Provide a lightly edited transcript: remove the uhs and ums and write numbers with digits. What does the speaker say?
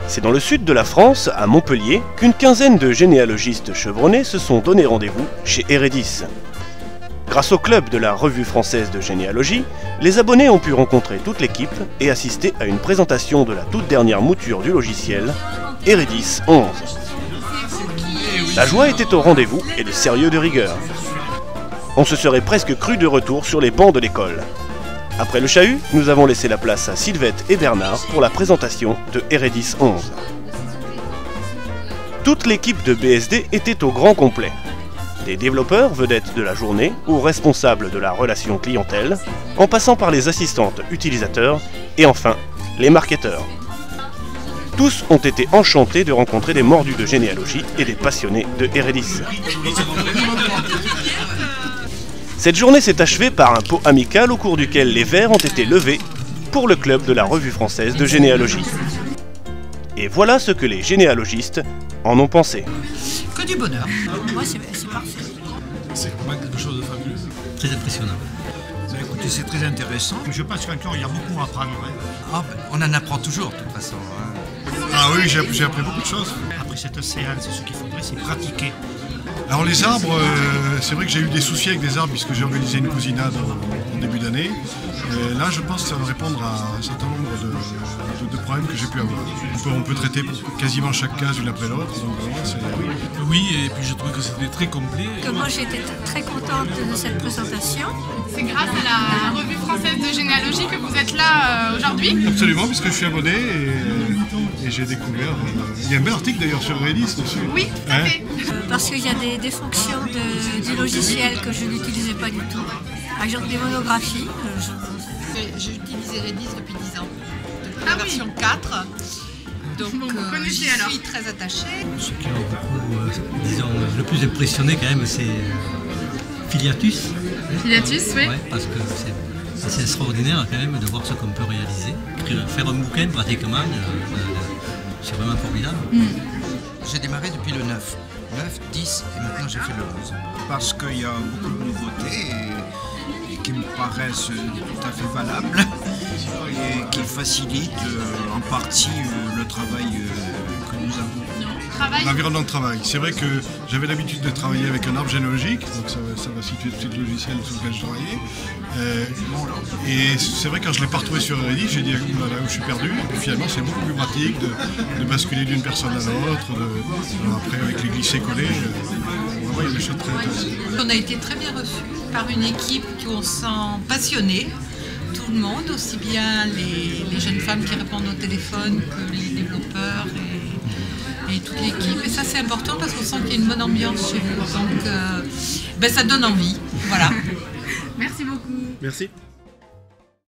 C'est dans le sud de la France, à Montpellier, qu'une quinzaine de généalogistes chevronnés se sont donné rendez-vous chez Eredis. Grâce au club de la Revue française de généalogie, les abonnés ont pu rencontrer toute l'équipe et assister à une présentation de la toute dernière mouture du logiciel, Eredis 11. La joie était au rendez-vous et le sérieux de rigueur. On se serait presque cru de retour sur les bancs de l'école. Après le chahut, nous avons laissé la place à Sylvette et Bernard pour la présentation de Eredis 11. Toute l'équipe de BSD était au grand complet. Des développeurs vedettes de la journée aux responsables de la relation clientèle, en passant par les assistantes utilisateurs et enfin les marketeurs. Tous ont été enchantés de rencontrer des mordus de généalogie et des passionnés de Eredis. Cette journée s'est achevée par un pot amical au cours duquel les verres ont été levés pour le club de la Revue française de généalogie. Et voilà ce que les généalogistes en ont pensé. Que du bonheur. Moi, c'est parfait. C'est vraiment quelque chose de fabuleux. Très impressionnant. Écoutez, c'est très intéressant. Je pense qu'encore il y a beaucoup à apprendre. Ah, ben, on en apprend toujours, de toute façon. Ah oui, j'ai appris beaucoup de choses. Après cette séance, ce qu'il faudrait, c'est pratiquer. Alors les arbres, c'est vrai que j'ai eu des soucis avec des arbres puisque j'ai organisé une cousinade en début d'année. Là, je pense que ça va répondre à un certain nombre de problèmes que j'ai pu avoir. On peut traiter quasiment chaque case l'une après l'autre. Oui, et puis je trouve que c'était très complet. Moi, j'étais très contente de cette présentation. C'est grâce à la Revue française de généalogie que vous êtes là aujourd'hui? Absolument, puisque je suis abonné et j'ai découvert. Il y a un bel article d'ailleurs sur Redis dessus. Oui, tout à fait. Parce qu'il y a des fonctions du logiciel que je n'utilisais pas du tout. Par exemple, des monographies. J'ai utilisé Redis depuis 10 ans, depuis la version 4. Donc je suis très attachée. Ce qui m'a beaucoup, disons, le plus impressionné quand même, c'est Filiatus. Filiatus, oui. Ouais, parce que c'est extraordinaire quand même de voir ce qu'on peut réaliser. Faire un bouquin pratiquement, c'est vraiment formidable. J'ai démarré depuis le 9, 10 et maintenant j'ai fait le 11. Parce qu'il y a beaucoup de nouveautés et qui me paraissent tout à fait valables et qui facilitent en partie le travail que nous avons. L'environnement de travail. C'est vrai que j'avais l'habitude de travailler avec un arbre généalogique, donc ça va situer tout le logiciel sur lequel je travaillais. Et c'est vrai que quand je ne l'ai pas retrouvé sur Eredis, j'ai dit voilà où je suis perdu. Et puis finalement c'est beaucoup plus pratique de basculer d'une personne à l'autre, après avec les glissés-collés. Vraiment il y a des choses très intéressantes. On a été très bien reçus par une équipe qu'on sent passionnée. Tout le monde, aussi bien les jeunes femmes qui répondent au téléphone que les développeurs et toute l'équipe. Et ça c'est important parce qu'on sent qu'il y a une bonne ambiance chez vous. Donc ça donne envie. Voilà. Merci beaucoup. Merci.